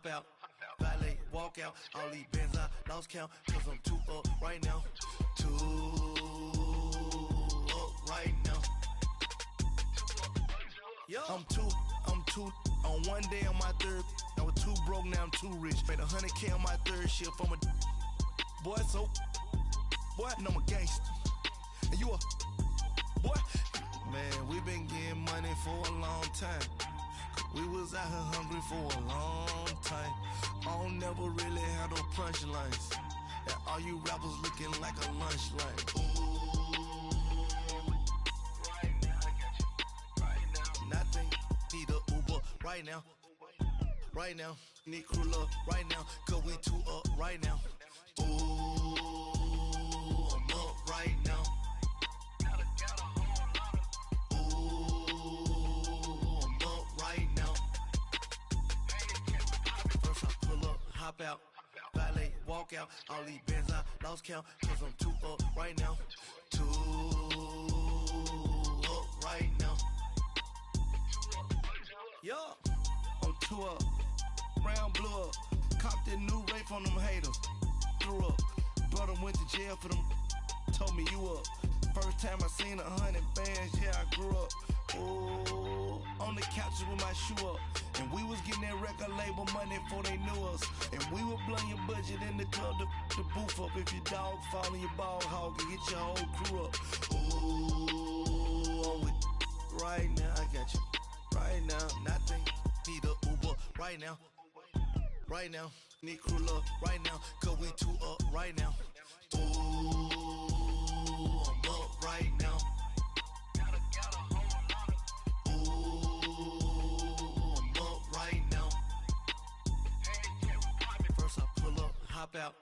hop out, valet, walk out. All these bands I lost count, cause I'm too up right now. Too up right now. I'm too on one day on my third. I was too broke, now I'm too rich. Made 100K on my third shift. I'm a boy, so boy, and I'm a gangster. And you a boy. Man, we been getting money for a long time. We was out here hungry for a long time. I don't never really have no punchlines. And all you rappers looking like a lunch line. Right now, I got you. Right now. Nothing, need a Uber right now. Right now, need crew love right now. Cause we too up right now. Ooh, I'm up right now. Hop out, valet, walk out. All these bands I lost count, cause I'm too up right now. Too up right now. Yeah, I'm too up. Round blew up. Copped that new rape on them haters. Threw up. Brother went to jail for them. Told me you up. First time I seen 100 bands, yeah, I grew up. Ooh, on the couches with my shoe up. And we was getting that record label money before they knew us. And we would blow your budget in the club to boof up. If your dog fall in your ball hog and get your whole crew up. Ooh, I'm with right now, I got you. Right now, nothing, need a Uber right now. Right now, need crew love right now. Cause we too up right now. Ooh, I'm up right now. Hop out,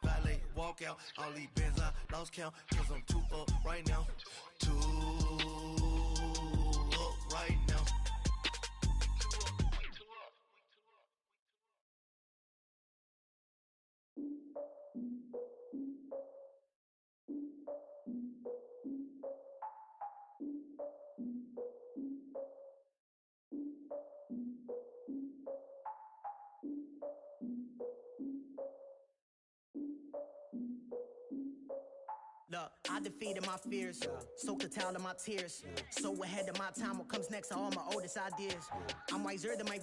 valet, walk out. All these bands I lost count, cause I'm too up right now. Too up right now. Look, I defeated my fears, soaked the towel of my tears. So ahead of my time, what comes next are all my oldest ideas. I'm wiser than my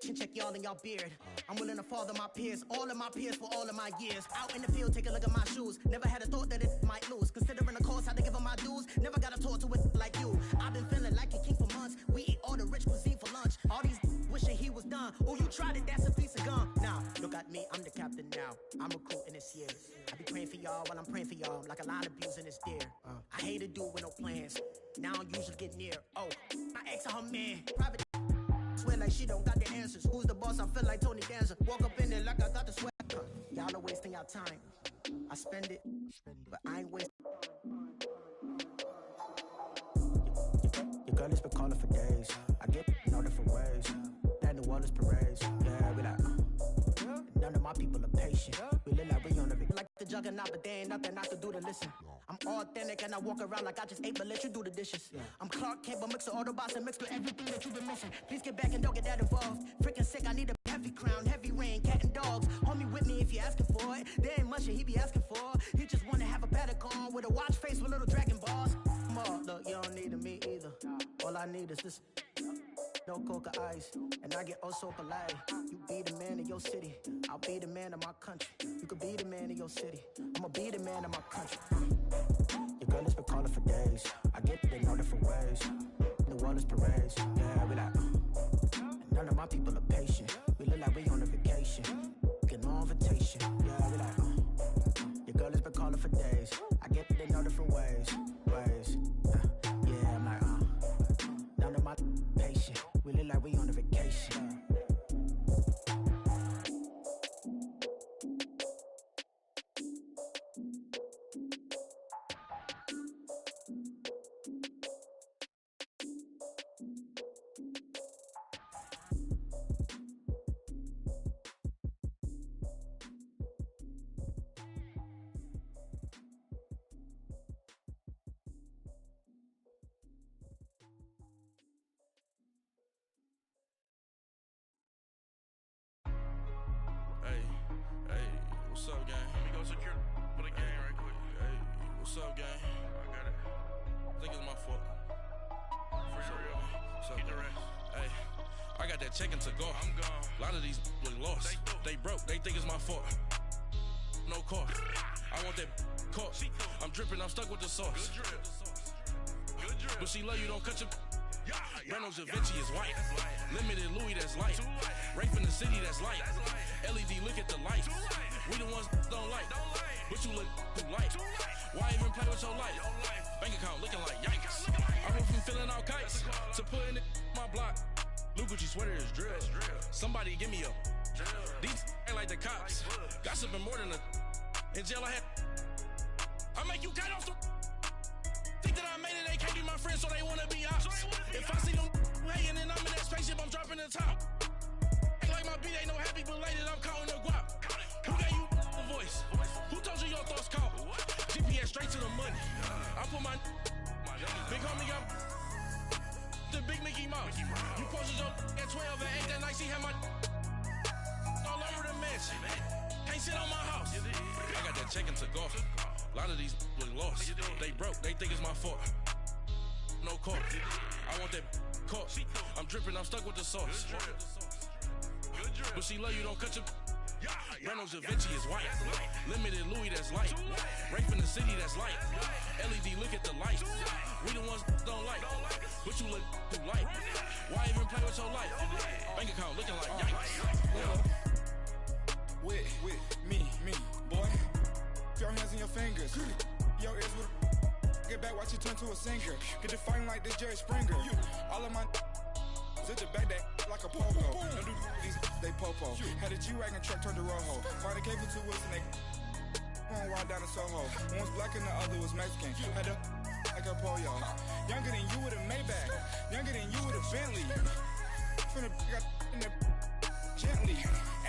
chin check y'all in y'all beard. I'm willing to father my peers, all of my peers for all of my years. Out in the field, take a look at my shoes. Never had a thought that it might lose. Considering the cost, how to give them my dues. Never got a talk to it like you. I've been feeling like a king for months. We eat all the rich cuisine for lunch. All these wishing he was done. Oh, you tried it, that's a piece of gum. Now, look at me, I'm the captain now. I'm recruiting this year. I be praying for y'all while I'm praying for y'all. Like a line of abusing this deer. I hate to do it with no plans. Now I usually get near. Oh, my ex and her man. Private swear like she don't got the answers. Who's the boss? I feel like Tony Danza. Walk up in there like I got the sweat. Y'all are wasting your time. I spend it, but I ain't wasting. Your girl has been calling for days. I get in all different ways. That New Orleans parades. Yeah, we like. None of my people are patient. We live like we on the like the juggernaut, but there ain't nothing I can do to listen. I'm authentic and I walk around like I just ate, but let you do the dishes. I'm Clark Kent, but mix the Autobots and mix with everything that you've been missing. Please get back and don't get that involved. Freaking sick, I need a heavy crown, heavy rain, cat and dogs. Homie with me if you're asking for it. There ain't much that he be asking for. He just wanna have a paddock on with a watch face with little dragon balls. Look, you don't need me either. All I need is this. No coca ice, and I get oh so polite. You be the man of your city, I'll be the man of my country. You could be the man of your city, I'ma be the man of my country. Your girl has been calling for days. I get it in all different ways. New Orleans parades, yeah, we like. And none of my people are patient. We look like we on a vacation, get no invitation, yeah, we like. Your girl has been calling for days. I get it in all different ways. Yeah, I'm like, none of my patient. We look like we on a vacation. What's up, gang? Let me go secure for the gang right quick. Hey, what's up, gang? I got it. I think it's my fault. For real. What's up, the rest. Hey, I got that check-in to go. I'm gone. A lot of these look lost. They broke. They think it's my fault. No cost. I want that caught. I'm dripping. I'm stuck with the sauce. Good drip. Good drip. But she love you. Don't cut your. Reynolds Da Vinci is white. Limited Louis, that's light. Rape in the city, that's light. LED, look at the light. We the ones don't like. But you look too light. Why even play with your life? Bank account looking like yikes. I went from filling out kites to putting it in my block. Blue Gucci sweater is drill. Somebody give me a. These ain't like the cops. Gossiping more than a. In jail I had. I make you cut off the. Think that I made it, they can't be my friends, so they wanna be ops. If I see them hating and I'm in that spaceship, I'm dropping the top. Ain't like my beat, ain't no happy belated, I'm counting the guap. Who gave you a voice? Who told you your thoughts count? GPS straight to the money. I put my big homie got the big Mickey Mouse. You posted your at 12 and 8 that night, she had my all over the mansion. Can't sit on my house. I got that check-in to go. A lot of these look lost. They broke, they think it's my fault. No cost. I want that caught. I'm dripping, I'm stuck with the sauce. But she love you, don't cut your. Reynolds Da Vinci is white. Limited Louis, that's light. Rape in the city, that's light. LED, look at the light. We the ones don't like. But you look too light. Why even play with your life? Bank account looking like yikes. With me, boy. Your hands and your fingers. Your ears with get back, watch it turn to a singer. Get the fighting like this Jerry Springer. All of my zip the back that like a pogo. Don't do these, they popo. Had a G-Wagon truck turned to Rojo. Find a cable 2 wheels and they one ride down to Soho. One was black and the other was Mexican. Had a like a pollo. Younger than you with a Maybach. Younger than you with a Bentley. From the got in the gently.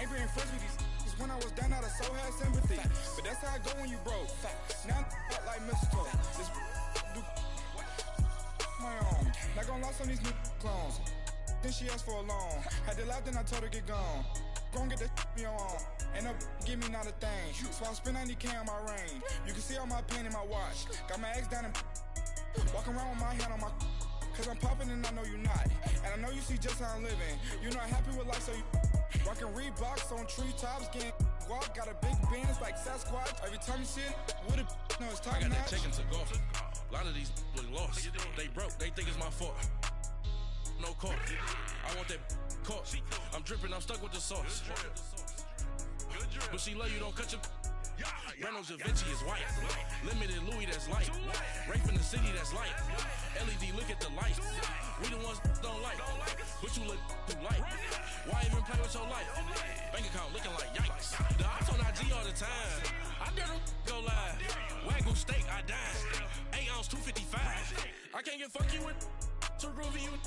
Ain't being friends with these. When I was down out, I so had sympathy. But that's how I go when you broke. Now I'm out like mistletoe. This do my own. Not gonna lie, some of these new clones. Then she asked for a loan. Had to laugh, then I told her get gone. Gon' get that me on. Ain't no give me not a thing. So I spend 90K on my range. You can see all my pain in my watch. Got my ex down and walking around with my hand on my. Cause I'm popping and I know you not. And I know you see just how I'm living. You're not happy with life, so you. Rockin' Reeboks on treetops, getting walk, got a big Benz like Sasquatch. Every time you see it, with a no, it's top I got notch. that check-in to go. A lot of these look lost. They broke, they think it's my fault. No cost. I want that caught. I'm dripping, I'm stuck with the sauce. But she love you, don't cut your. Reynolds Da Vinci is white. Limited Louis, that's light. Rape in the city, that's light. LED, look at the light. We the ones don't like. But you look too light. Why even play with your life? Bank account looking like yikes. The ops on IG all the time. I dare them go live. Wagyu steak, I died. 8 ounce, 255. I can't get funky with to groovy you.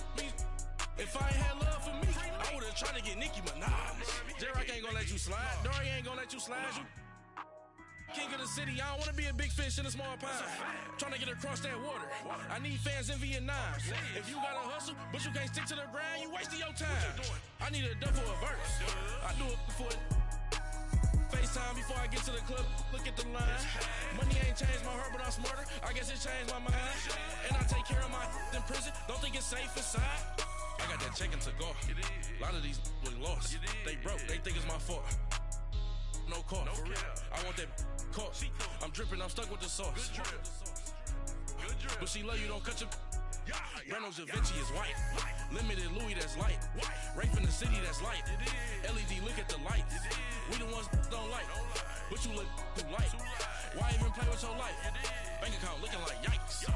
If I ain't had love for me, I would've tried to get Nicki Minaj. J-Rock ain't gonna let you slide. Dory ain't gonna let you slide. You king of the city, I don't wanna be a big fish in a small pond. Trying to get across that water. I need fans in Vietnam. If you gotta hustle, but you can't stick to the grind, you wasting your time. I need a dub for a verse. I do it for FaceTime before I get to the club. Look at the line. Money ain't changed my heart, but I'm smarter. I guess it changed my mind. And I take care of my in prison. Don't think it's safe inside. I got that check-in to go. A lot of these look lost. They broke, they think it's my fault. No cost. I want that caught. I'm dripping, I'm stuck with the sauce. But she love you, don't cut your. Reynolds Da Vinci is white. Limited Louis, that's light. Rape in the city, that's light. LED, look at the light. We the ones don't like. But you look too light. Why even play with your life? Bank account looking like yikes.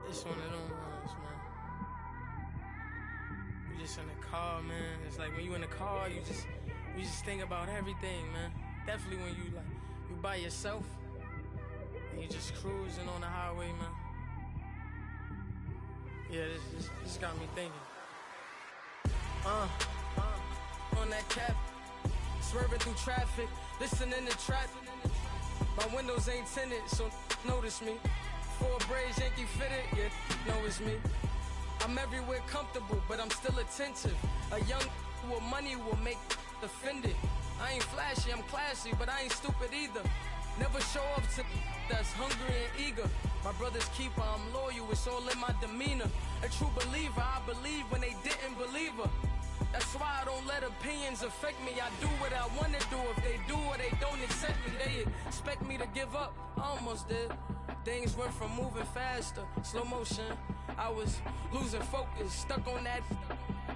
It's one of them ones, man. You just in the car, man. It's like when you in the car, you just think about everything, man. Definitely when you you by yourself and you just cruising on the highway, man. Yeah, this got me thinking. On that cap, swerving through traffic, listening to trap. My windows ain't tinted, so notice me. Four braids, Yankee fitted, yeah, know it's me. I'm everywhere comfortable, but I'm still attentive. A young with money will make offended. I ain't flashy, I'm classy, but I ain't stupid either. Never show off to that's hungry and eager. My brother's keeper, I'm loyal, it's all in my demeanor. A true believer, I believe when they didn't believe her. That's why I don't let opinions affect me. I do what I want to do. If they do or they don't accept me, they expect me to give up. I almost did. Things went from moving faster, slow motion. I was losing focus, stuck on that.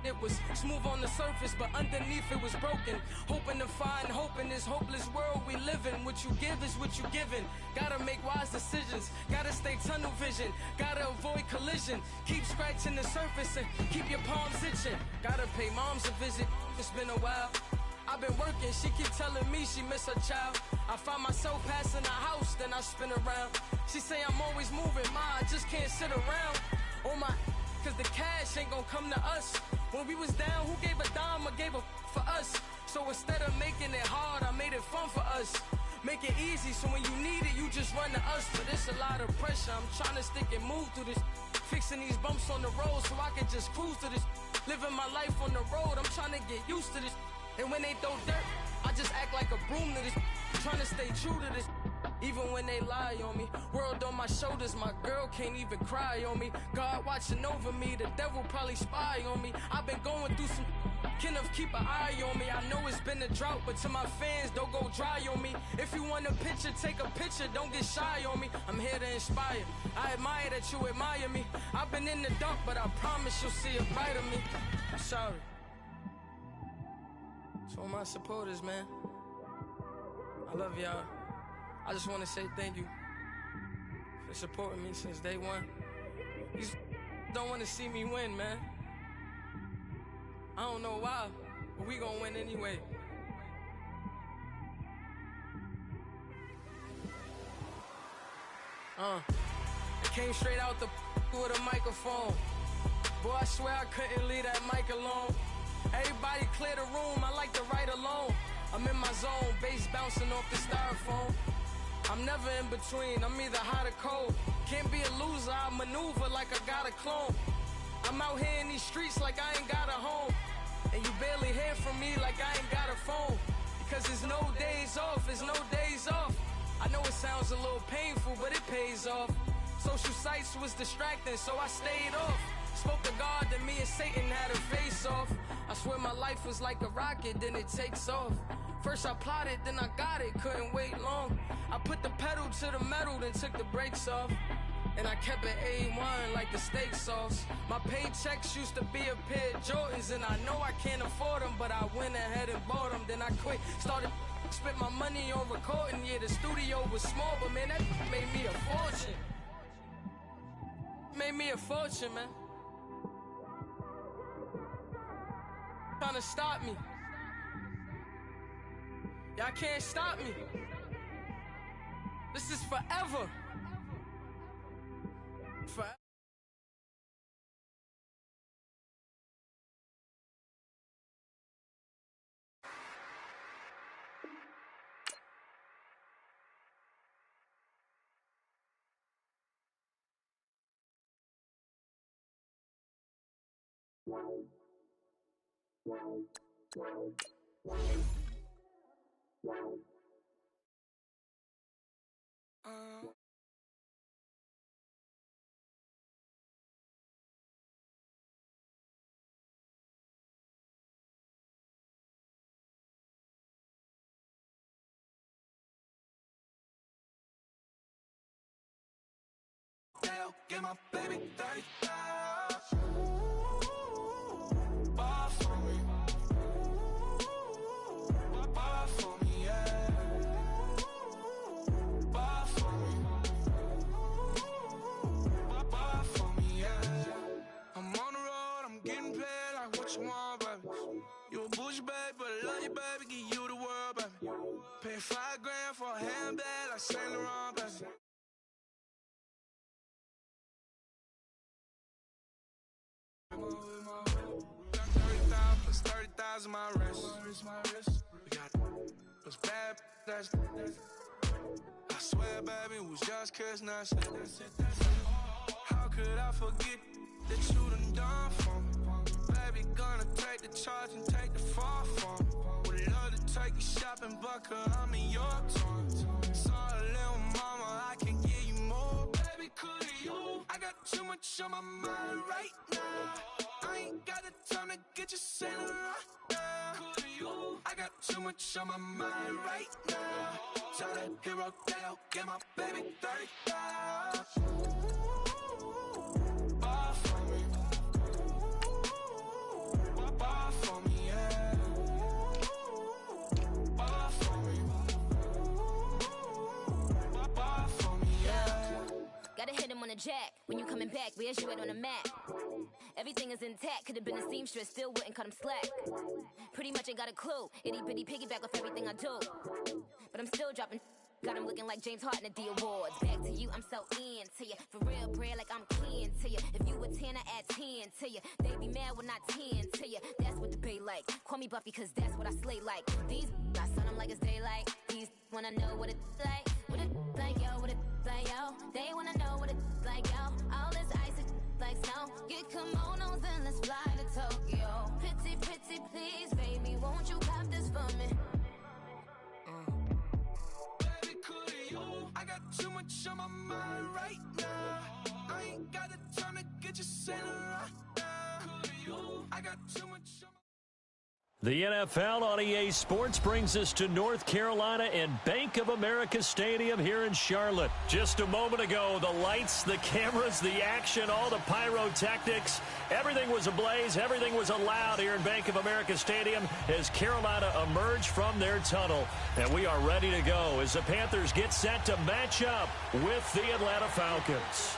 It was smooth on the surface, but underneath it was broken. Hoping to find hope in this hopeless world we live in. What you give is what you given. Gotta make wise decisions. Gotta stay tunnel vision. Gotta avoid collision. Keep scratching the surface and keep your palms itching. Gotta pay moms a visit. It's been a while. I've been working, she keep telling me she miss her child. I find myself passing the house, then I spin around. She say I'm always moving, ma, I just can't sit around. Oh my, cause the cash ain't gonna come to us. When we was down, who gave a dime or gave a for us? So instead of making it hard, I made it fun for us. Make it easy, so when you need it, you just run to us. But it's a lot of pressure, I'm trying to stick and move through this. Fixing these bumps on the road so I can just cruise to this. Living my life on the road, I'm trying to get used to this. And when they throw dirt, I just act like a broom to this. Trying to stay true to this. Even when they lie on me. World on my shoulders, my girl can't even cry on me. God watching over me, the devil probably spy on me. I've been going through some. Can of keep an eye on me. I know it's been a drought, but to my fans, don't go dry on me. If you want a picture, take a picture, don't get shy on me. I'm here to inspire. I admire that you admire me. I've been in the dark, but I promise you'll see a bright of me. I'm sorry. To all my supporters, man, I love y'all. I just want to say thank you for supporting me since day one. You don't want to see me win, man. I don't know why, but we gonna win anyway. I came straight out the with a microphone. Boy, I swear I couldn't leave that mic alone. Everybody clear the room, I like to write alone. I'm in my zone, bass bouncing off the styrofoam. I'm never in between, I'm either hot or cold. Can't be a loser, I maneuver like I got a clone. I'm out here in these streets like I ain't got a home. And you barely hear from me like I ain't got a phone. Because there's no days off, there's no days off. I know it sounds a little painful, but it pays off. Social sites was distracting, so I stayed off. Spoke to God that me and Satan had a face off. I swear my life was like a rocket, then it takes off. First I plotted, then I got it, couldn't wait long. I put the pedal to the metal, then took the brakes off. And I kept it A1 like the steak sauce. My paychecks used to be a pair of Jordans, and I know I can't afford them, but I went ahead and bought them. Then I quit, started spent my money on recording. Yeah, the studio was small, but man, that made me a fortune. Made me a fortune, man. Trying to stop me. Y'all can't stop me. This is forever. Forever. Get my baby 30,000. Buy for me. Buy for me, yeah. Buy for me. Buy for me, yeah. I'm on the road, I'm getting paid like what you want, baby. You a bougie, baby, but I love you, baby. Give you the world, baby. paid $5 grand for a handbag like Saint Laurent, baby. Got 30,000 plus 30,000 my wrist. We got those bad, that's I swear, baby, it was just kiss, that's it. How could I forget that you done for me? Baby, gonna take the charge and take the fall from me. Would love to take you shopping, but I'm in your town. Sorry, little mama, I can give you more. Baby, could you? I got too much on my mind right now. I ain't got the time to get you sailing right now. Could you? I got too much on my mind right now. Tell that hero that I'll get my baby 30,000. Buy for me. Buy for me, yeah. Buy for me. Buy for me, yeah. Gotta hit him on the jack. When you coming back, where's you at on the map? Everything is intact. Could've been a seamstress, still wouldn't cut him slack. Pretty much ain't got a clue. Itty bitty piggyback off everything I do. But I'm still dropping. Got him looking like James Harden at the awards. Back to you, I'm so into you. For real, bread, like I'm kin to you. If you a 10, I add 10 to you. They be mad when I 10 to you. That's what the bay like. Call me Buffy, cause that's what I slay like. These, I son them like it's daylight. These wanna know what it's like. What it like, yo, what it like, yo. They wanna know what it's like, yo. All this ice is like snow. Get kimonos and let's fly to Tokyo. Pretty, pretty, please, baby, won't you cop this for me? I got too much on my mind right now. I ain't got the time to get you sailing right now. I got too much on my The NFL on EA Sports brings us to North Carolina and Bank of America Stadium here in Charlotte. Just a moment ago, the lights, the cameras, the action, all the pyrotechnics, everything was ablaze, everything was allowed here in Bank of America Stadium as Carolina emerged from their tunnel. And we are ready to go as the Panthers get set to match up with the Atlanta Falcons.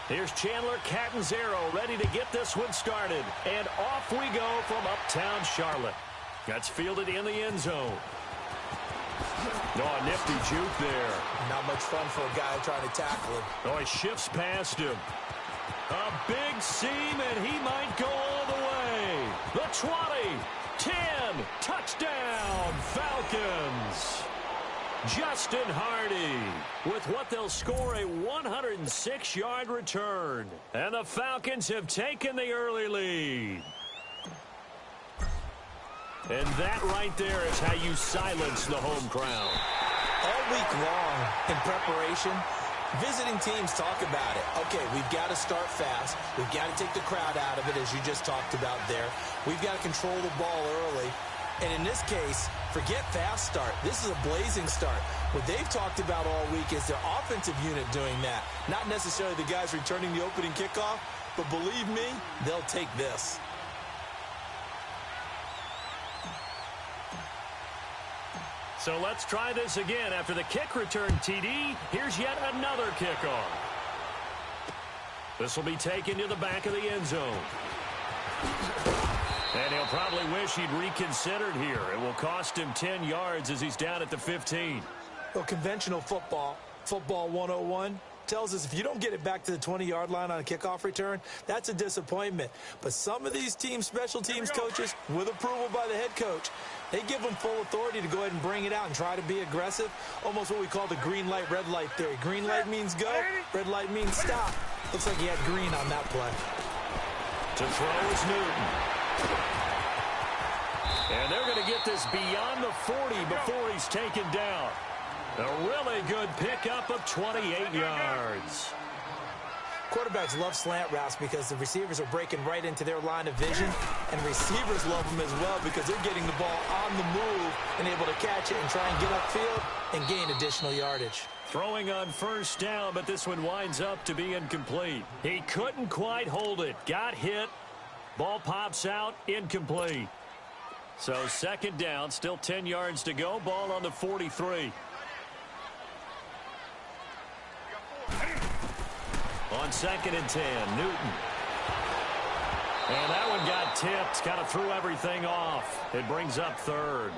Here's Chandler Catanzaro ready to get this one started. And off we go from uptown Charlotte. That's fielded in the end zone. Oh, a nifty juke there. Not much fun for a guy trying to tackle him. Oh, he shifts past him. A big seam, and he might go all the way. The 20, 10, touchdown, Falcons. Justin Hardy with what they'll score a 106-yard return. And the Falcons have taken the early lead. And that right there is how you silence the home crowd. All week long in preparation, visiting teams talk about it. Okay, we've got to start fast. We've got to take the crowd out of it, as you just talked about there. We've got to control the ball early. And in this case, forget fast start. This is a blazing start. What they've talked about all week is their offensive unit doing that. Not necessarily the guys returning the opening kickoff, but believe me, they'll take this. So let's try this again. After the kick return TD, here's yet another kickoff. This will be taken to the back of the end zone. And he'll probably wish he'd reconsidered here. It will cost him 10 yards as he's down at the 15. Well, conventional football 101, tells us if you don't get it back to the 20-yard line on a kickoff return, that's a disappointment. But some of these special teams coaches, with approval by the head coach, they give them full authority to go ahead and bring it out and try to be aggressive. Almost what we call the green light, red light theory. Green light means go, red light means stop. Looks like he had green on that play. To throw is Newton. And they're going to get this beyond the 40 before he's taken down. A really good pickup of 28 yards. Quarterbacks love slant routes because the receivers are breaking right into their line of vision, and receivers love them as well because they're getting the ball on the move and able to catch it and try and get upfield and gain additional yardage. Throwing on first down, but this one winds up to be incomplete. He couldn't quite hold it. Got hit. Ball pops out. Incomplete. So second down, still 10 yards to go. Ball on the 43. on 2nd and 10. Newton. And that one got tipped. Kind of threw everything off. It brings up 3rd.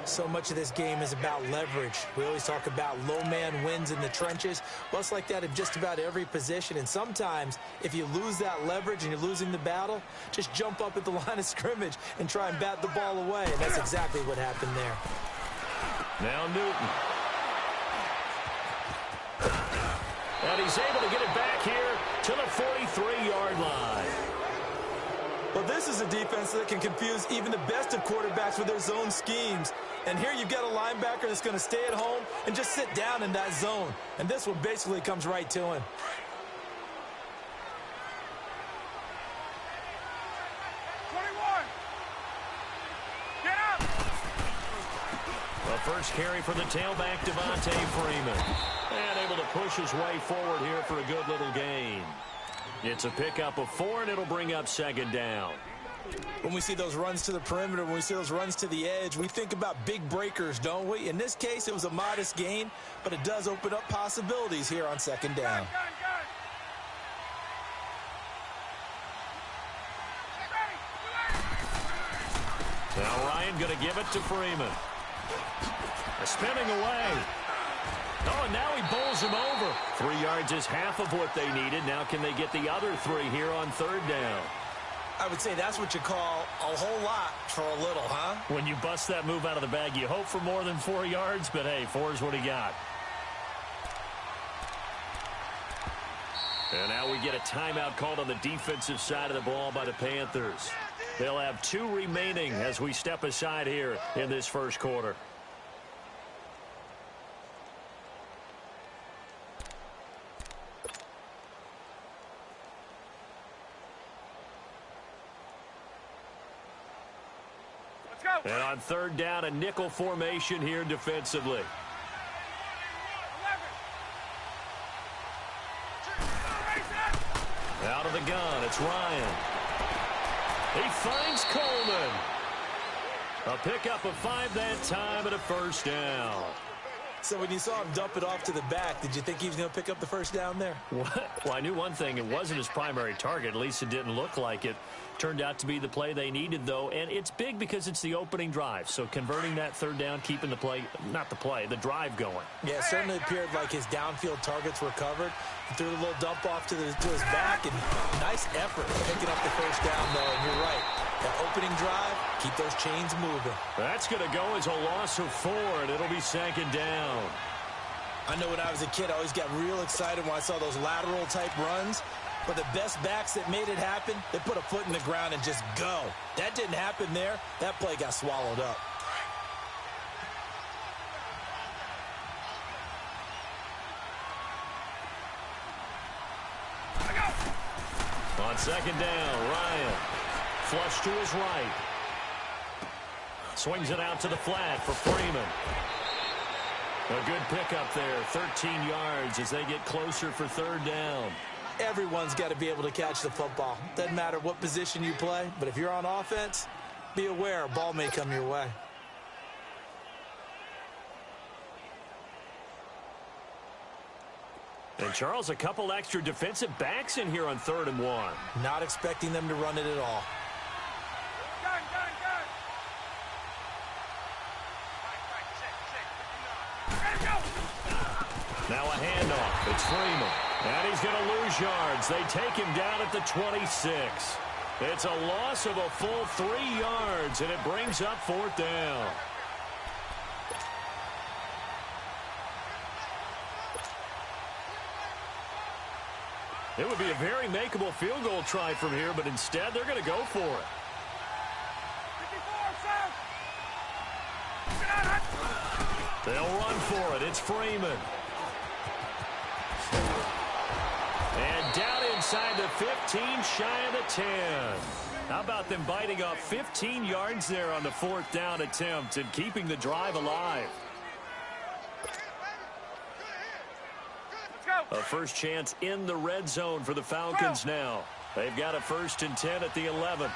So much of this game is about leverage. We always talk about low man wins in the trenches. Well, it's like that in just about every position. And sometimes, if you lose that leverage and you're losing the battle, just jump up at the line of scrimmage and try and bat the ball away. And that's exactly what happened there. Now Newton. And he's able to get it back here to the 43-yard line. Well, this is a defense that can confuse even the best of quarterbacks with their zone schemes. And here you've got a linebacker that's going to stay at home and just sit down in that zone. And this one basically comes right to him. The first carry for the tailback, Devontae Freeman. And able to push his way forward here for a good little gain. It's a pickup of 4, and it'll bring up 2nd down. When we see those runs to the perimeter, when we see those runs to the edge, we think about big breakers, don't we? In this case, it was a modest gain, but it does open up possibilities here on 2nd down. Now Ryan going to give it to Freeman. Spinning away. Oh, and now he bowls him over. 3 yards is half of what they needed. Now can they get the other 3 here on 3rd down? I would say that's what you call a whole lot for a little, huh? When you bust that move out of the bag, you hope for more than 4 yards, but hey, 4 is what he got. And now we get a timeout called on the defensive side of the ball by the Panthers. They'll have 2 remaining as we step aside here in this first quarter. And on 3rd down, a nickel formation here defensively. Out of the gun, it's Ryan. He finds Coleman. A pickup of 5 that time and a first down. So when you saw him dump it off to the back, did you think he was going to pick up the first down there? What? Well, I knew one thing. It wasn't his primary target. At least it didn't look like it. Turned out to be the play they needed, though. And it's big because it's the opening drive. So converting that 3rd down, keeping the play, not the play, the drive going. Yeah, it certainly appeared like his downfield targets were covered. He threw a little dump off to his back, and nice effort picking up the first down, though. And you're right. That opening drive, keep those chains moving. That's going to go as a loss of 4, and it'll be 2nd down. I know when I was a kid, I always got real excited when I saw those lateral-type runs. But the best backs that made it happen, they put a foot in the ground and just go. That didn't happen there. That play got swallowed up. On 2nd down, Ryan. Flush to his right. Swings it out to the flat for Freeman. A good pickup there, 13 yards as they get closer for 3rd down. Everyone's got to be able to catch the football. Doesn't matter what position you play, but if you're on offense, be aware a ball may come your way. And Charles, a couple extra defensive backs in here on 3rd and 1. Not expecting them to run it at all. Now a handoff. It's Freeman. And he's going to lose yards. They take him down at the 26. It's a loss of a full 3 yards, and it brings up 4th down. It would be a very makeable field goal try from here, but instead they're going to go for it. They'll run for it. It's Freeman. And down inside the 15, shy of the 10. How about them biting off 15 yards there on the 4th down attempt and keeping the drive alive? A first chance in the red zone for the Falcons now. They've got a 1st and 10 at the 11.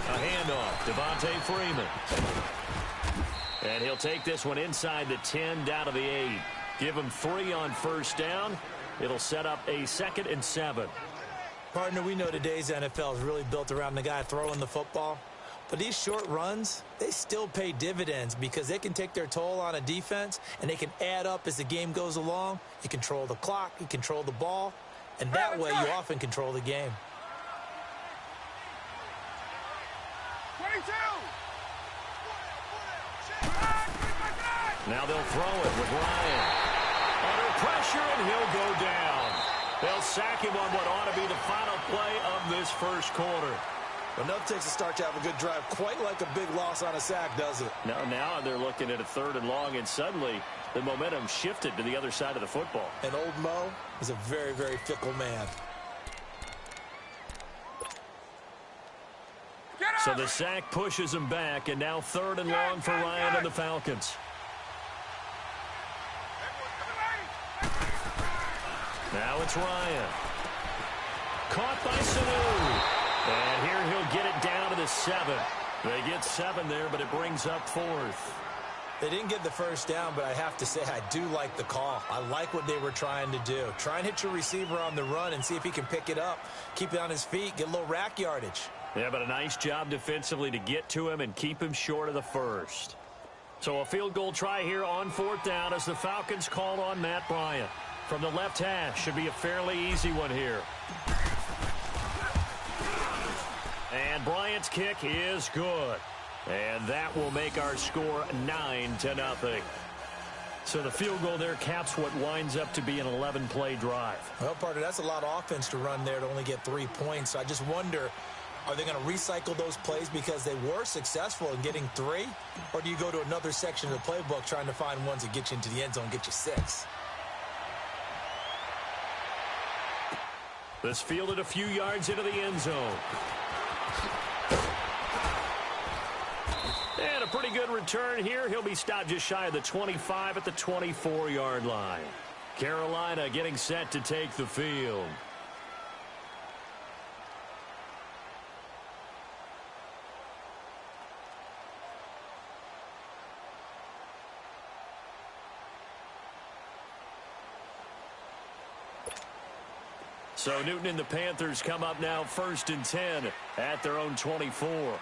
A handoff. Devontae Freeman. And he'll take this one inside the 10, down to the 8. Give him 3 on first down. It'll set up a 2nd and 7. Partner, we know today's NFL is really built around the guy throwing the football. But these short runs, they still pay dividends because they can take their toll on a defense, and they can add up as the game goes along. You control the clock, you control the ball, and that way you often control the game. 22! Now they'll throw it with Ryan. Under pressure, and he'll go down. They'll sack him on what ought to be the final play of this first quarter. Enough takes a start to have a good drive, quite like a big loss on a sack, does it? Now they're looking at a 3rd and long, and suddenly the momentum shifted to the other side of the football. And old Mo is a very, very fickle man. So the sack pushes him back, and now 3rd and long for Ryan and the Falcons. Now it's Ryan. Caught by Sanu. And here he'll get it down to the 7. They get 7 there, but it brings up 4th. They didn't get the first down, but I have to say I do like the call. I like what they were trying to do. Try and hit your receiver on the run and see if he can pick it up. Keep it on his feet, get a little rack yardage. Yeah, but a nice job defensively to get to him and keep him short of the first. So a field goal try here on 4th down as the Falcons call on Matt Bryant. From the left hash, should be a fairly easy one here. And Bryant's kick is good. And that will make our score 9-0. So the field goal there caps what winds up to be an 11-play drive. Well, partner, that's a lot of offense to run there to only get 3 points. So I just wonder, are they going to recycle those plays because they were successful in getting 3? Or do you go to another section of the playbook trying to find ones that get you into the end zone, get you 6? This fielded a few yards into the end zone. And a pretty good return here. He'll be stopped just shy of the 25 at the 24-yard line. Carolina getting set to take the field. So Newton and the Panthers come up now 1st and 10 at their own 24.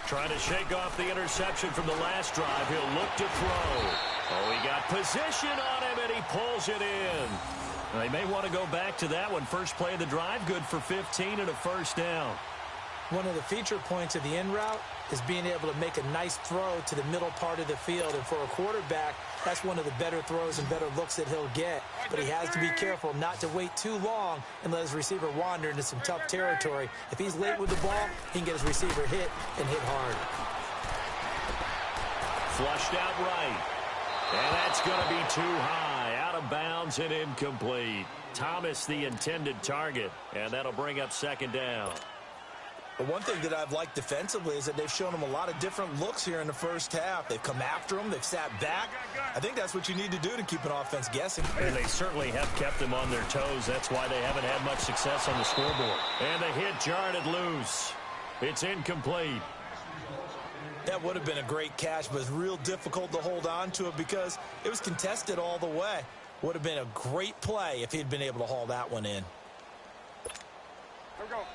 Trying to shake off the interception from the last drive. He'll look to throw. Oh, he got position on him, and he pulls it in. They may want to go back to that one. First play of the drive, good for 15 and a first down. One of the feature points of the in route is being able to make a nice throw to the middle part of the field. And for a quarterback, that's one of the better throws and better looks that he'll get. But he has to be careful not to wait too long and let his receiver wander into some tough territory. If he's late with the ball, he can get his receiver hit and hit hard. Flushed out right. And that's going to be too high. Out of bounds and incomplete. Thomas the intended target. And that'll bring up 2nd down. But one thing that I've liked defensively is that they've shown him a lot of different looks here in the first half. They've come after him. They've sat back. I think that's what you need to do to keep an offense guessing. And they certainly have kept them on their toes. That's why they haven't had much success on the scoreboard. And the hit jarred it loose. It's incomplete. That would have been a great catch, but it's real difficult to hold on to it because it was contested all the way. Would have been a great play if he'd been able to haul that one in.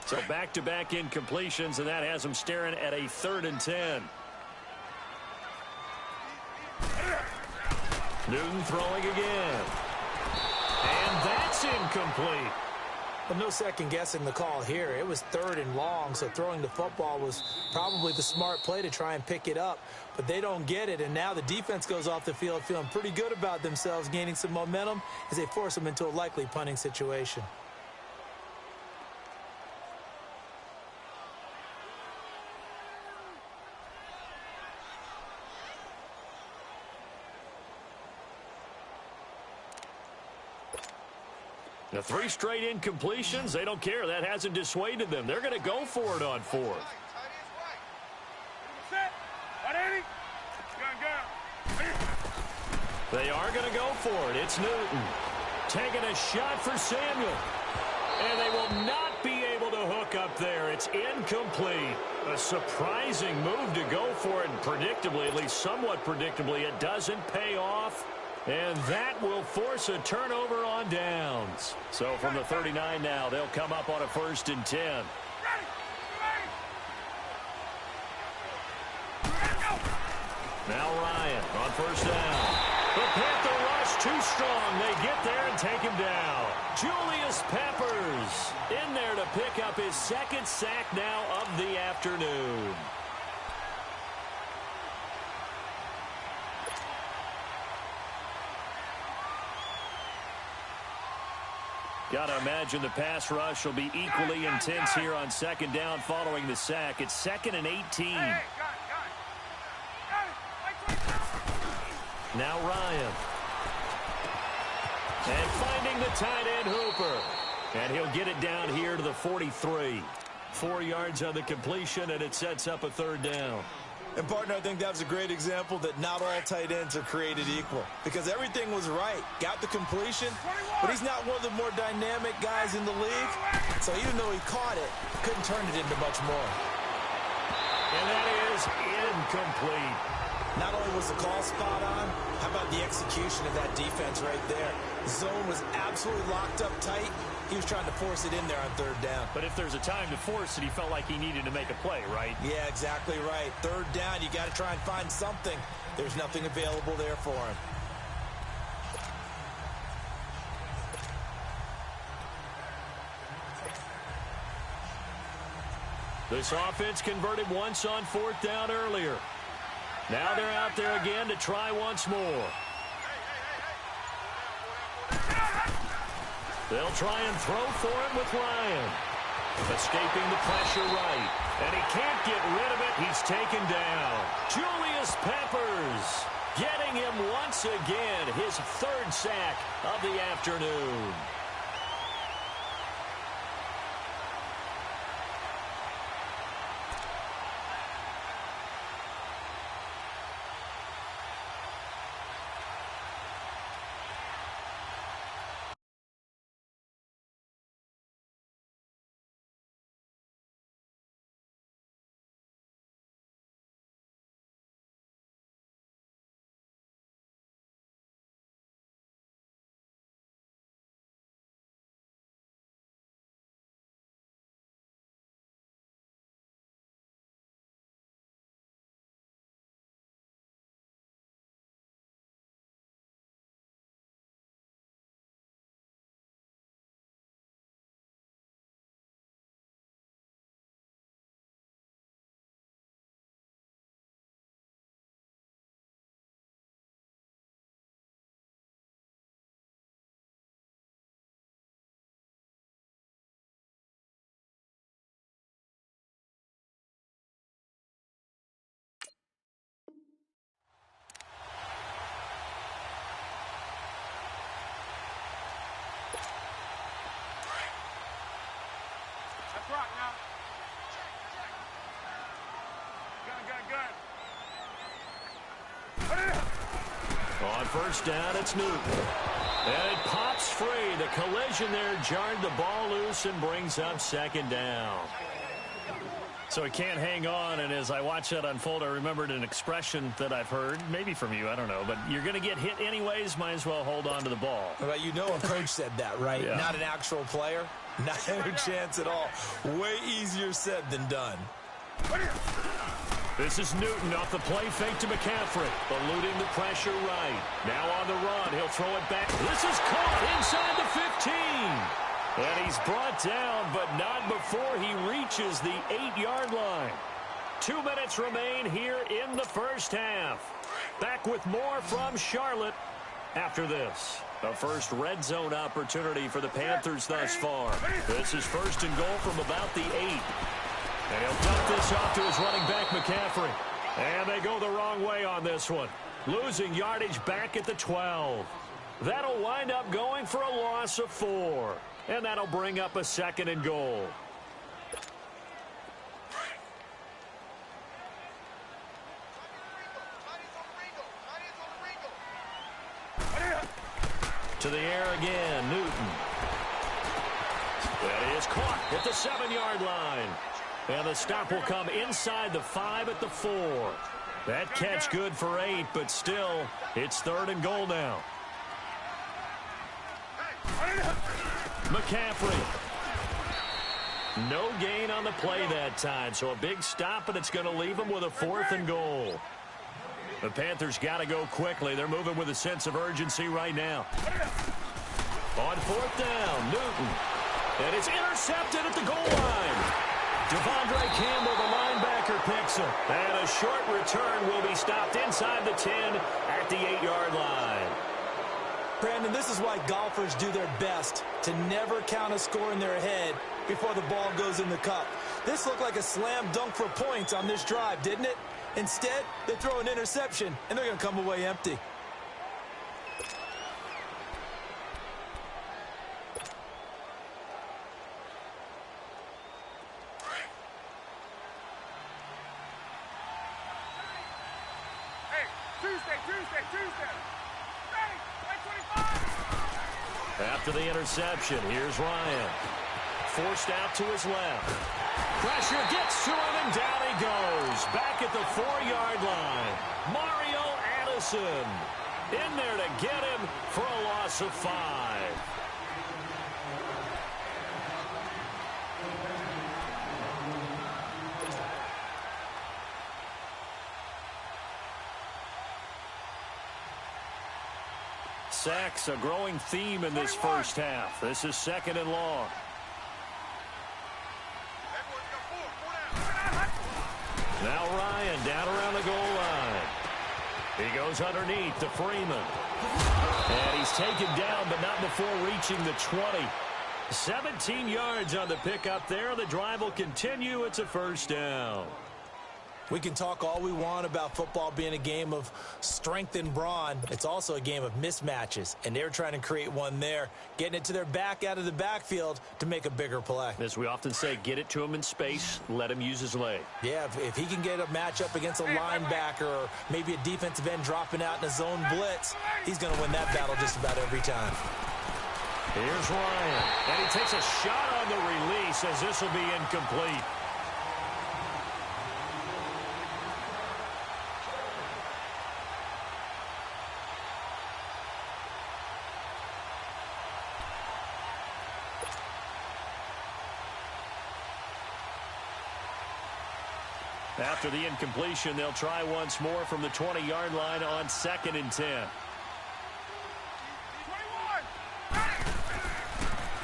So back-to-back incompletions, and that has them staring at a 3rd and 10. Newton throwing again. And that's incomplete. Well, no second guessing the call here. It was 3rd and long, so throwing the football was probably the smart play to try and pick it up. But they don't get it, and now the defense goes off the field feeling pretty good about themselves, gaining some momentum as they force them into a likely punting situation. The 3 straight incompletions, they don't care. That hasn't dissuaded them. They're going to go for it on 4th. They are going to go for it. It's Newton taking a shot for Samuel. And they will not be able look up there. It's incomplete. A surprising move to go for it, and predictably, at least somewhat predictably, it doesn't pay off. And that will force a turnover on downs. So from the 39 now, they'll come up on a 1st and 10. Now Ryan on 1st down. The Panther rush too strong. They get there and take him down. Julius Peppers in there to pick up his 2nd sack now of the afternoon. Got to imagine the pass rush will be equally intense here on 2nd down following the sack. It's 2nd and 18. Now Ryan. And finding the tight end Hooper. And he'll get it down here to the 43. 4 yards on the completion, and it sets up a 3rd down. And, partner, I think that was a great example that not all tight ends are created equal. Because everything was right. Got the completion, but he's not one of the more dynamic guys in the league. So even though he caught it, couldn't turn it into much more. And that is incomplete. Not only was the call spot on, how about the execution of that defense right there? The zone was absolutely locked up tight. He was trying to force it in there on 3rd down. But if there's a time to force it, he felt like he needed to make a play, right? Yeah, exactly right. 3rd down, you got to try and find something. There's nothing available there for him. This offense converted once on 4th down earlier. Now they're out there again to try once more. They'll try and throw for him with Ryan. Escaping the pressure right. And he can't get rid of it. He's taken down. Julius Peppers getting him once again. His 3rd sack of the afternoon. On 1st down, it's Newton. And it pops free. The collision there jarred the ball loose and brings up 2nd down. So he can't hang on, and as I watch that unfold, I remembered an expression that I've heard, maybe from you, I don't know, but you're going to get hit anyways, might as well hold on to the ball. Well, you know a coach said that, right? Yeah. Not an actual player. Not a chance at all. Way easier said than done. This is Newton off the play fake to McCaffrey. Eluding the pressure right. Now on the run. He'll throw it back. This is caught inside the 15. And he's brought down, but not before he reaches the 8-yard line. 2 minutes remain here in the 1st half. Back with more from Charlotte after this. The first red zone opportunity for the Panthers thus far. This is 1st and goal from about the 8. And he'll dump this off to his running back, McCaffrey. And they go the wrong way on this one. Losing yardage back at the 12. That'll wind up going for a loss of 4. And that'll bring up a 2nd and goal. To the air again, Newton. That is caught at the 7-yard line. And the stop will come inside the 5 at the 4. That catch good for 8, but still, it's 3rd and goal now. McCaffrey. No gain on the play that time, so a big stop, and it's going to leave them with a 4th and goal. The Panthers got to go quickly. They're moving with a sense of urgency right now. On 4th down, Newton. And it's intercepted at the goal line. Devondre Campbell, the linebacker, picks him. And a short return will be stopped inside the 10 at the 8-yard line. Brandon, this is why golfers do their best to never count a score in their head before the ball goes in the cup. This looked like a slam dunk for points on this drive, didn't it? Instead, they throw an interception, and they're going to come away empty. After the interception, here's Ryan. Forced out to his left. Pressure gets to him, and down he goes. Back at the 4-yard line. Mario Addison in there to get him for a loss of 5. Sacks, a growing theme in this first half. This is 2nd and long. Now Ryan down around the goal line. He goes underneath to Freeman. And he's taken down, but not before reaching the 20. 17 yards on the pickup there. The drive will continue. It's a 1st down. We can talk all we want about football being a game of strength and brawn. It's also a game of mismatches, and they're trying to create one there, getting it to their back out of the backfield to make a bigger play. As we often say, get it to him in space, let him use his leg. Yeah, if he can get a matchup against a linebacker or maybe a defensive end dropping out in a zone blitz, he's going to win that battle just about every time. Here's Ryan, and he takes a shot on the release as this will be incomplete. After the incompletion, they'll try once more from the 20-yard line on 2nd and 10.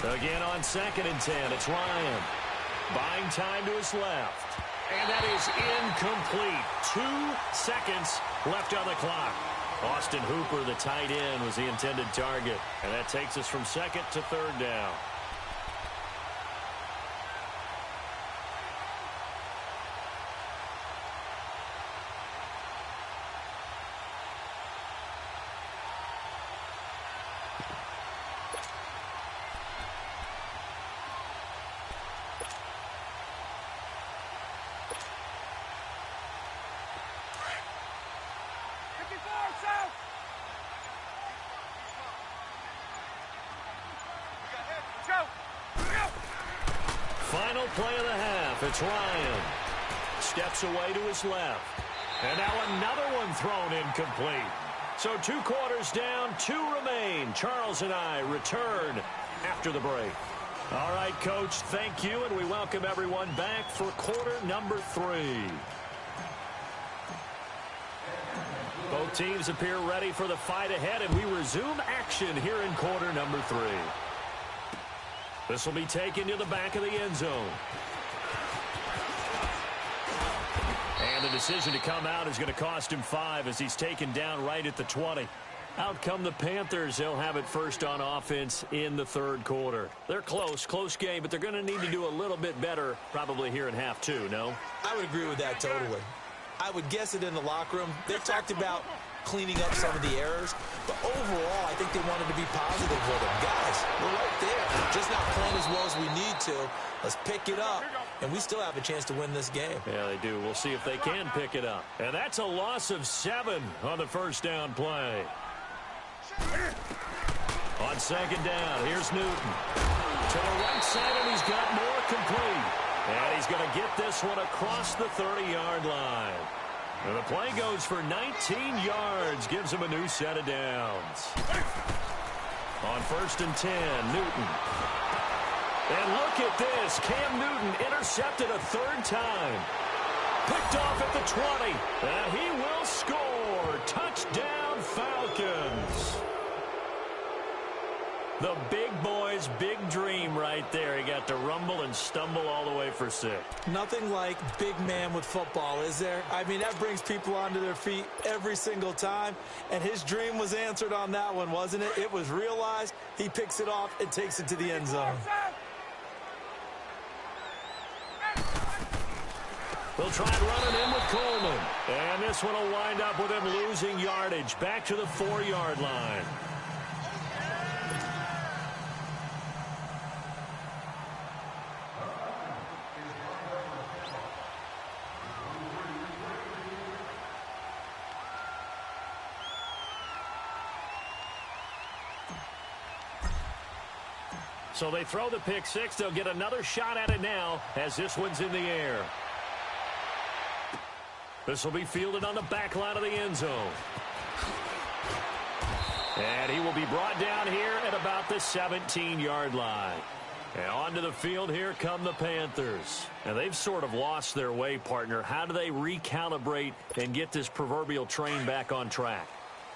Again on 2nd and 10, it's Ryan. Buying time to his left. And that is incomplete. 2 seconds left on the clock. Austin Hooper, the tight end, was the intended target. And that takes us from 2nd to 3rd down. Final play of the half. It's Ryan. Steps away to his left. And now another one thrown incomplete. So 2 quarters down, 2 remain. Charles and I return after the break. All right, Coach, thank you, and we welcome everyone back for quarter number 3. Both teams appear ready for the fight ahead, and we resume action here in quarter number 3. This will be taken to the back of the end zone. And the decision to come out is going to cost him 5 as he's taken down right at the 20. Out come the Panthers. They'll have it first on offense in the 3rd quarter. They're close game, but they're going to need to do a little bit better probably here in half 2, no? I would agree with that totally. I would guess it in the locker room. They've talked about cleaning up some of the errors, but overall, I think they wanted to be positive with them. Guys, we're right there. Just not playing as well as we need to. Let's pick it up, and we still have a chance to win this game. Yeah, they do. We'll see if they can pick it up. And that's a loss of 7 on the first down play. On second down, here's Newton. To the right side, and he's got more complete. And he's going to get this one across the 30-yard line. And the play goes for 19 yards, gives him a new set of downs. On 1st and 10, Newton. And look at this. Cam Newton intercepted a 3rd time. Picked off at the 20. And he will score. Touchdown, Falcons. The big boy's big dream right there. He got to rumble and stumble all the way for 6. Nothing like big man with football, is there? I mean, that brings people onto their feet every single time. And his dream was answered on that one, wasn't it? It was realized. He picks it off and takes it to the end zone. They'll try and run it in with Coleman. And this one will wind up with him losing yardage. Back to the 4-yard line. So they throw the pick 6. They'll get another shot at it now as this one's in the air. This will be fielded on the back line of the end zone. And he will be brought down here at about the 17-yard line. And onto the field, here come the Panthers. And they've sort of lost their way, partner. How do they recalibrate and get this proverbial train back on track?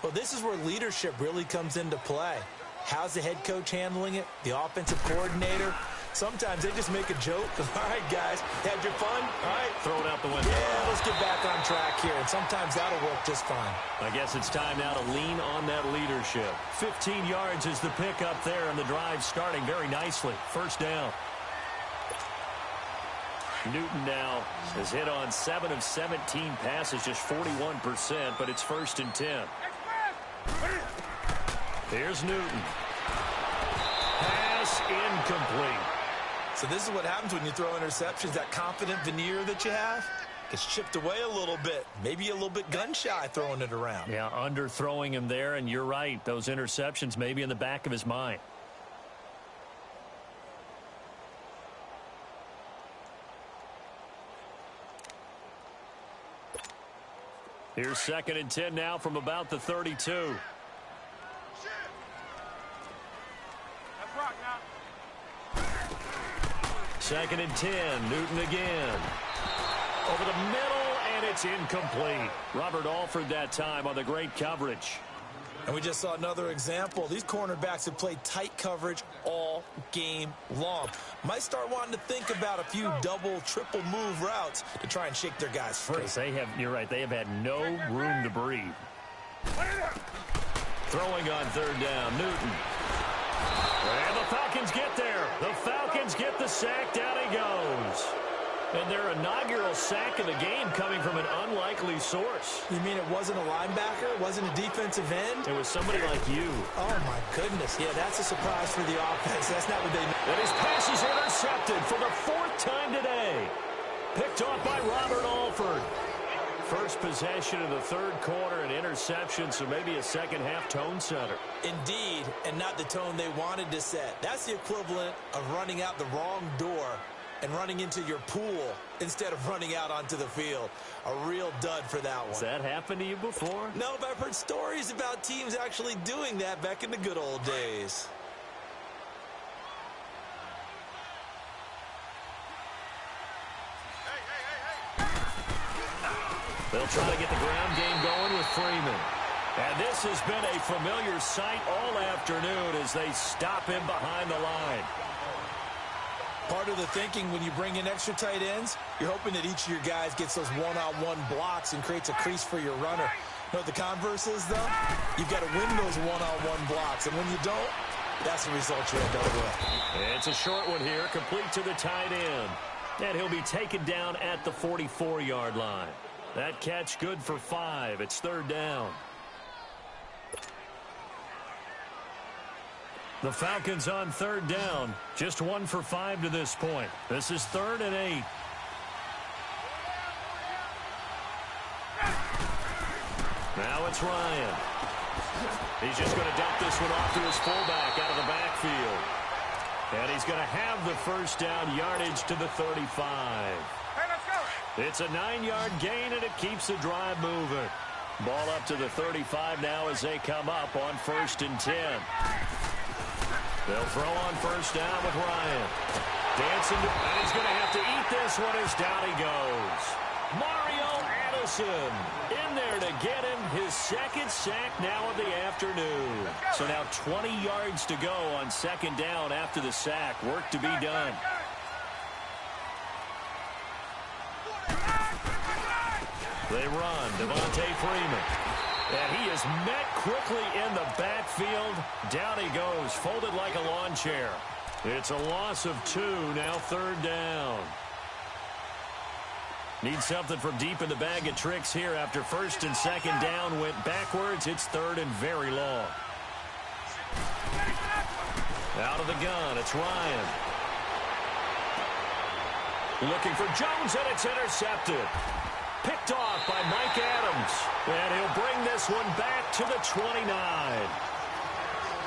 Well, this is where leadership really comes into play. How's the head coach handling it? The offensive coordinator? Sometimes they just make a joke. All right, guys, had your fun? All right. Throw it out the window. Yeah, let's get back on track here. And sometimes that'll work just fine. I guess it's time now to lean on that leadership. 15 yards is the pickup there, and the drive starting very nicely. 1st down. Newton now has hit on 7 of 17 passes, just 41%, but it's 1st and 10. Here's Newton. Pass incomplete. So this is what happens when you throw interceptions. That confident veneer that you have gets chipped away a little bit. Maybe a little bit gun-shy throwing it around. Yeah, underthrowing him there, and you're right. Those interceptions may be in the back of his mind. Here's 2nd and 10 now from about the 32. Second and 10, Newton again. Over the middle, and it's incomplete. Robert Alford that time on the great coverage. And we just saw another example. These cornerbacks have played tight coverage all game long. Might start wanting to think about a few double, triple move routes to try and shake their guys free. You're right, they have had no room to breathe. Throwing on 3rd down, Newton. And the Falcons get there. The Falcons get the sack. Down he goes. And their inaugural sack of the game coming from an unlikely source. You mean it wasn't a linebacker? It wasn't a defensive end? It was somebody like you. Oh, my goodness. Yeah, that's a surprise for the offense. That's not what they know. And his pass is intercepted for the 4th time today. Picked off by Robert Alford. First possession of the 3rd quarter, an interception, so maybe a second-half tone setter. Indeed, and not the tone they wanted to set. That's the equivalent of running out the wrong door and running into your pool instead of running out onto the field. A real dud for that one. Has that happened to you before? No, but I've heard stories about teams actually doing that back in the good old days. They'll try to get the ground game going with Freeman. And this has been a familiar sight all afternoon as they stop him behind the line. Part of the thinking when you bring in extra tight ends, you're hoping that each of your guys gets those one-on-one blocks and creates a crease for your runner. You know what the converse is, though? You've got to win those one-on-one blocks, and when you don't, that's the result you end up with. It's a short one here, complete to the tight end. And he'll be taken down at the 44-yard line. That catch good for 5. It's 3rd down. The Falcons on 3rd down. Just 1 for 5 to this point. This is 3rd and 8. Now it's Ryan. He's just going to dump this this one off to his fullback out of the backfield. And he's going to have the first down yardage to the 35. Hey, let's go. It's a 9-yard gain, and it keeps the drive moving. Ball up to the 35 now as they come up on 1st and 10. They'll throw on first down with Ryan. Dancing, and he's going to have to eat this one as down he goes. Mario Addison in there to get him his second sack now of the afternoon. So now 20 yards to go on 2nd down after the sack. Work to be done. They run. Devontae Freeman. And he is met quickly in the backfield. Down he goes, folded like a lawn chair. It's a loss of 2, now 3rd down. Need something from deep in the bag of tricks here after 1st and 2nd down went backwards. It's 3rd and very long. Out of the gun, it's Ryan. Looking for Jones, and it's intercepted. Picked off by Mike Adams. And he'll bring this one back to the 29.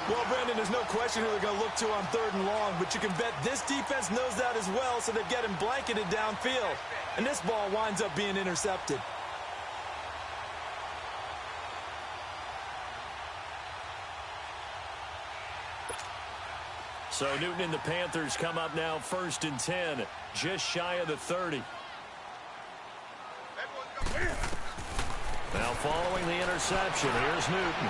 Well, Brandon, there's no question who they're going to look to on 3rd and long, but you can bet this defense knows that as well, so they've got him blanketed downfield. And this ball winds up being intercepted. So Newton and the Panthers come up now 1st and 10, just shy of the 30. Now following the interception, here's Newton.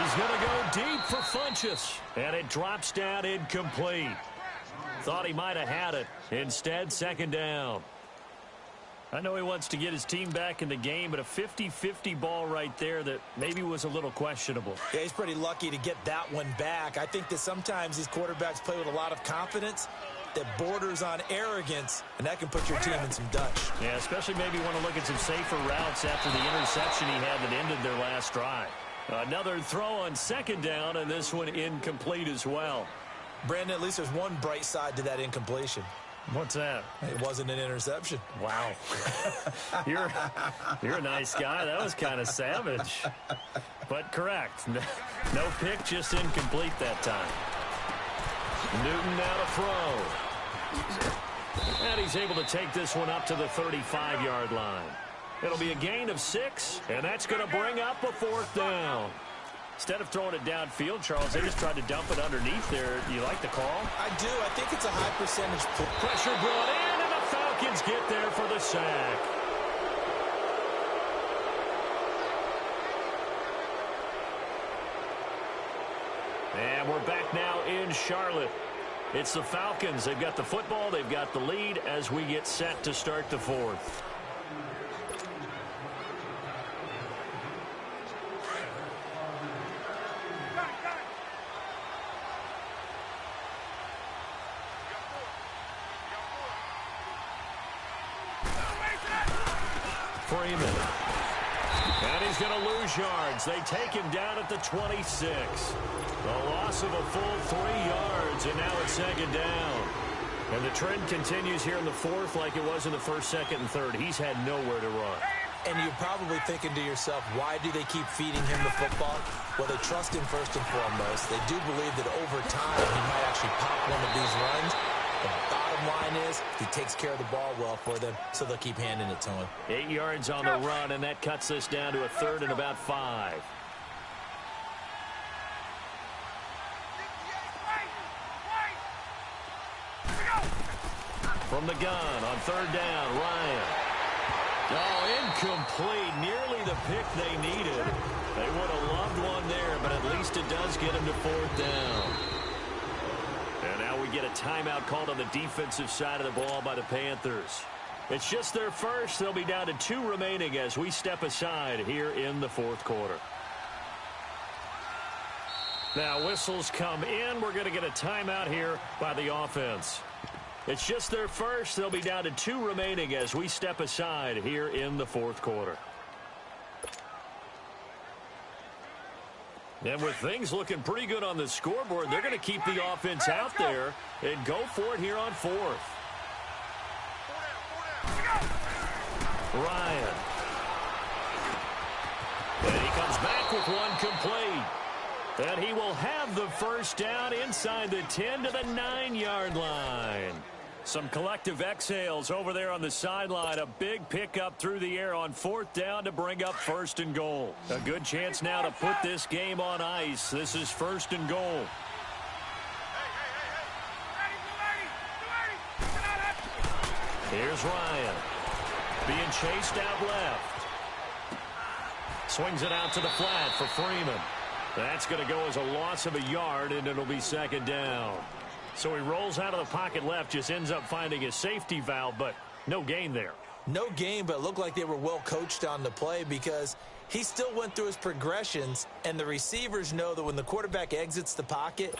He's going to go deep for Funchess, and it drops down incomplete. Thought he might have had it. Instead, 2nd down. I know he wants to get his team back in the game, but a 50-50 ball right there that maybe was a little questionable. Yeah, he's pretty lucky to get that one back. I think that sometimes these quarterbacks play with a lot of confidence that borders on arrogance, and that can put your team in some Dutch. Yeah, especially maybe want to look at some safer routes after the interception he had that ended their last drive. Another throw on 2nd down, and this one incomplete as well. Brandon, at least there's one bright side to that incompletion. What's that? It wasn't an interception. Wow. You're a nice guy. That was kind of savage. But correct. No pick, just incomplete that time. Newton now to throw. And he's able to take this one up to the 35-yard line. It'll be a gain of 6, and that's going to bring up a 4th down. Instead of throwing it downfield, Charles, they just tried to dump it underneath there. Do you like the call? I do. I think it's a high percentage. Pressure brought in, and the Falcons get there for the sack. And we're back now in Charlotte. It's the Falcons. They've got the football. They've got the lead as we get set to start the 4th. Freeman. And he's going to lose yards. They take him down at the 26. A loss of a full 3 yards, and now it's 2nd down. And the trend continues here in the 4th like it was in the 1st, 2nd, and 3rd. He's had nowhere to run. And you're probably thinking to yourself, why do they keep feeding him the football? Well, they trust him first and foremost. They do believe that over time he might actually pop one of these runs. The bottom line is he takes care of the ball well for them, so they'll keep handing it to him. 8 yards on the run, and that cuts this down to a 3rd and about 5. From the gun on 3rd down, Ryan. Oh, incomplete. Nearly the pick they needed. They would have loved one there, but at least it does get them to 4th down. And now we get a timeout called on the defensive side of the ball by the Panthers. It's just their first. They'll be down to 2 remaining as we step aside here in the 4th quarter. Now whistles come in. We're going to get a timeout here by the offense. It's just their first. They'll be down to 2 remaining as we step aside here in the 4th quarter. And with things looking pretty good on the scoreboard, they're going to keep the offense out there and go for it here on 4th. Ryan. And he comes back with one complete. And he will have the first down inside the 10 to the 9-yard line. Some collective exhales over there on the sideline. A big pickup through the air on 4th down to bring up 1st and goal. A good chance now to put this game on ice. This is 1st and goal. Here's Ryan. Being chased out left. Swings it out to the flat for Freeman. That's going to go as a loss of a yard, and it'll be 2nd down. So he rolls out of the pocket left, just ends up finding a safety valve, but no gain there. No gain, but it looked like they were well coached on the play because he still went through his progressions, and the receivers know that when the quarterback exits the pocket,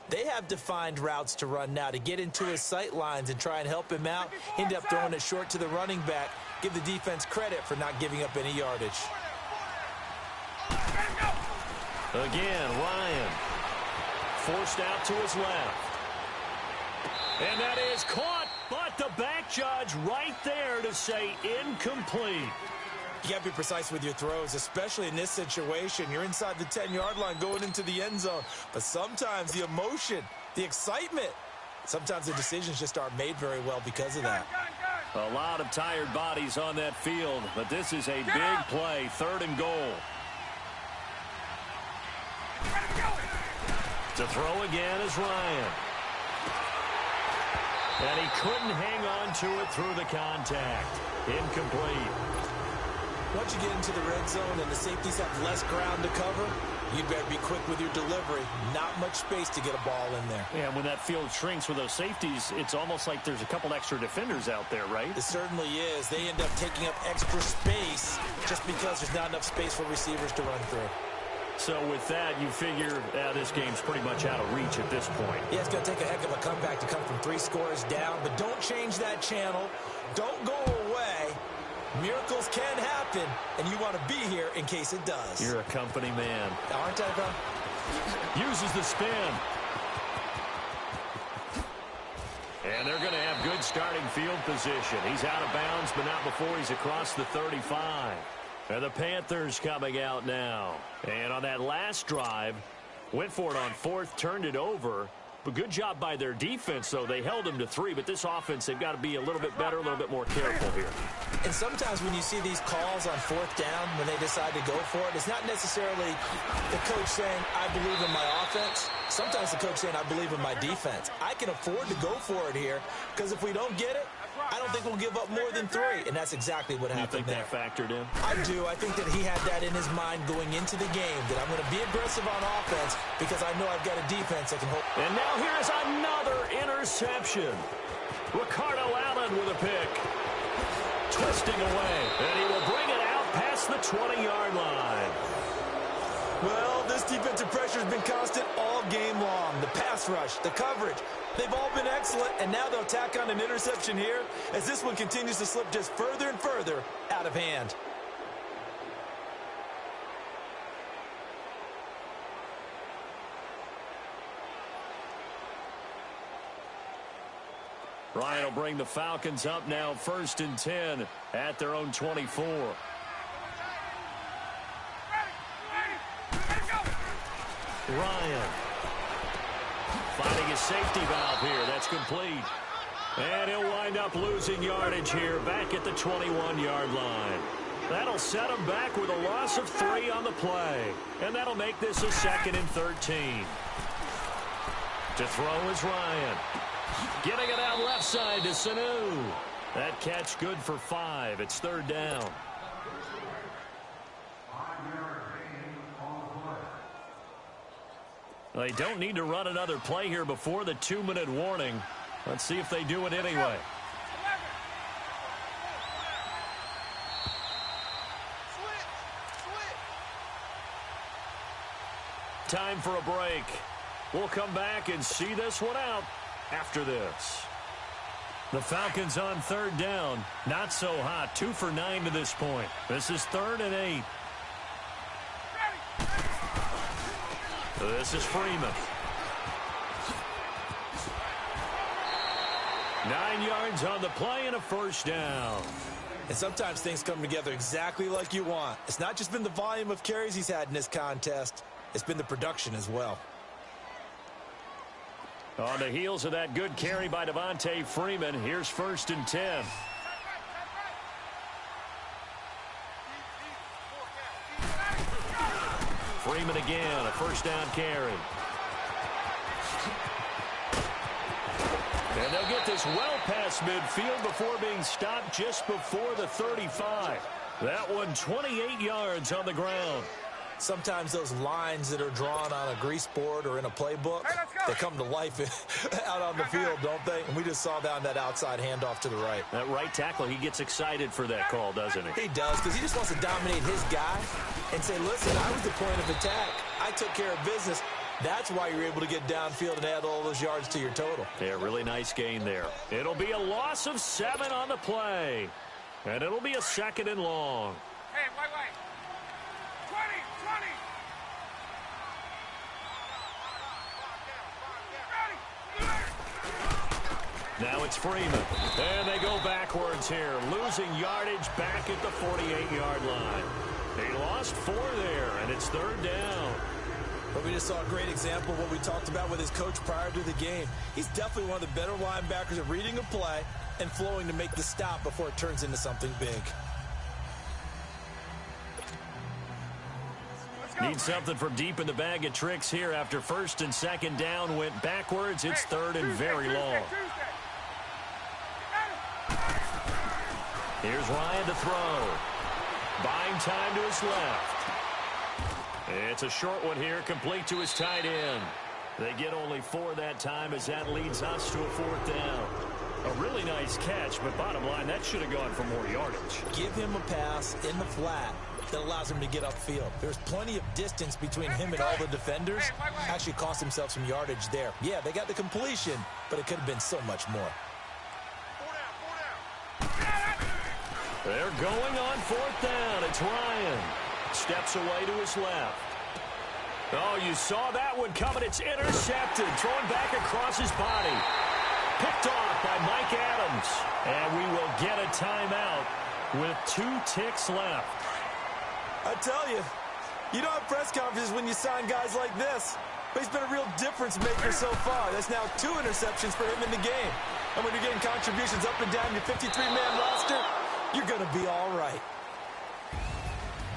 they have defined routes to run now to get into his sight lines and try and help him out. He ended up throwing it short to the running back. Give the defense credit for not giving up any yardage. Again, Ryan. Forced out to his left. And that is caught, but the back judge right there to say incomplete. You got to be precise with your throws, especially in this situation. You're inside the 10-yard line going into the end zone. But sometimes the emotion, the excitement, sometimes the decisions just aren't made very well because of that. A lot of tired bodies on that field, but this is a big play, 3rd and goal. To throw again is Ryan. And he couldn't hang on to it through the contact. Incomplete. Once you get into the red zone and the safeties have less ground to cover, you'd better be quick with your delivery. Not much space to get a ball in there. Yeah, when that field shrinks with those safeties, it's almost like there's a couple extra defenders out there, right? It certainly is. They end up taking up extra space just because there's not enough space for receivers to run through. So with that, you figure this game's pretty much out of reach at this point. Yeah, it's going to take a heck of a comeback to come from 3 scores down, but don't change that channel. Don't go away. Miracles can happen, and you want to be here in case it does. You're a company man. Aren't I, bro? Uses the spin. And they're going to have good starting field position. He's out of bounds, but not before he's across the 35. And the Panthers coming out now. And on that last drive, went for it on 4th, turned it over. But good job by their defense, though. They held them to 3, but this offense, they've got to be a little bit better, a little bit more careful here. And sometimes when you see these calls on 4th down, when they decide to go for it, it's not necessarily the coach saying, I believe in my offense. Sometimes the coach saying, I believe in my defense. I can afford to go for it here, because if we don't get it, I don't think we'll give up more than 3, and that's exactly what happened there. You think that factored in? I do. I think that he had that in his mind going into the game, that I'm going to be aggressive on offense because I know I've got a defense that can hold. And now here's another interception. Ricardo Allen with a pick. Twisting away, and he will bring it out past the 20-yard line. Well, this defensive pressure has been constant all game long. The pass rush, the coverage, they've all been excellent, and now they'll tack on an interception here as this one continues to slip just further and further out of hand. Ryan will bring the Falcons up now, 1st and 10 at their own 24. Ryan finding his safety valve here. That's complete. And he'll wind up losing yardage here back at the 21-yard line. That'll set him back with a loss of 3 on the play. And that'll make this a 2nd and 13. To throw is Ryan. Getting it out left side to Sanu. That catch good for 5. It's 3rd down. They don't need to run another play here before the 2-minute warning. Let's see if they do it anyway. Time for a break. We'll come back and see this one out after this. The Falcons on 3rd down. Not so hot. 2 for 9 to this point. This is 3rd and 8. This is Freeman. 9 yards on the play and a 1st down. And sometimes things come together exactly like you want. It's not just been the volume of carries he's had in this contest. It's been the production as well. On the heels of that good carry by Devontae Freeman, here's 1st and 10. Freeman again, a 1st down carry. And they'll get this well past midfield before being stopped just before the 35. That one 28 yards on the ground. Sometimes those lines that are drawn on a grease board or in a playbook, they come to life out on the field, don't they? And we just saw that on that outside handoff to the right. That right tackle, he gets excited for that call, doesn't he? He does, because he just wants to dominate his guy and say, listen, I was the point of attack. I took care of business. That's why you're able to get downfield and add all those yards to your total. Yeah, really nice gain there. It'll be a loss of 7 on the play. And it'll be a 2nd and long. Hey, wait. 20. Now it's Freeman. And they go backwards here, losing yardage back at the 48-yard line. They lost 4 there, and it's 3rd down. But we just saw a great example of what we talked about with his coach prior to the game. He's definitely one of the better linebackers at reading a play and flowing to make the stop before it turns into something big. Need something from deep in the bag of tricks here after 1st and 2nd down went backwards. It's 3rd and very long. Here's Ryan to throw. Buying time to his left. It's a short one here, complete to his tight end. They get only 4 that time as that leads us to a 4th down. A really nice catch, but bottom line, that should have gone for more yardage. Give him a pass in the flat that allows him to get upfield. There's plenty of distance between him and all the defenders. Actually cost himself some yardage there. Yeah, they got the completion, but it could have been so much more. They're going on 4th down. It's Ryan. Steps away to his left. Oh, you saw that one coming. It's intercepted. Thrown back across his body. Picked off by Mike Adams. And we will get a timeout with 2 ticks left. I tell you, you don't have press conferences when you sign guys like this. But he's been a real difference maker so far. That's now 2 interceptions for him in the game. And when you're getting contributions up and down your 53-man roster, you're going to be all right.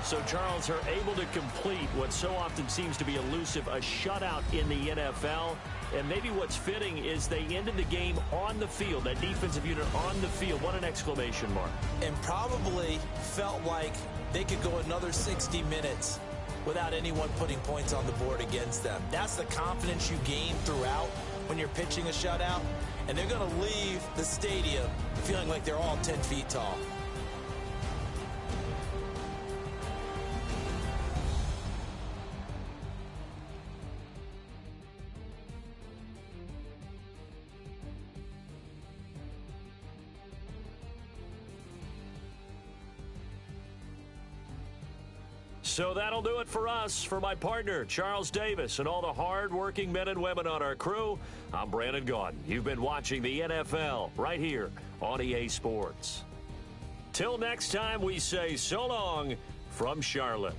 So Charles are able to complete what so often seems to be elusive, a shutout in the NFL. And maybe what's fitting is they ended the game on the field, that defensive unit on the field. What an exclamation mark. And probably felt like they could go another 60 minutes without anyone putting points on the board against them. That's the confidence you gain throughout when you're pitching a shutout. And they're going to leave the stadium feeling like they're all 10 feet tall. So that'll do it for us. For my partner, Charles Davis, and all the hard-working men and women on our crew, I'm Brandon Gaudin. You've been watching the NFL right here on EA Sports. Till next time, we say so long from Charlotte.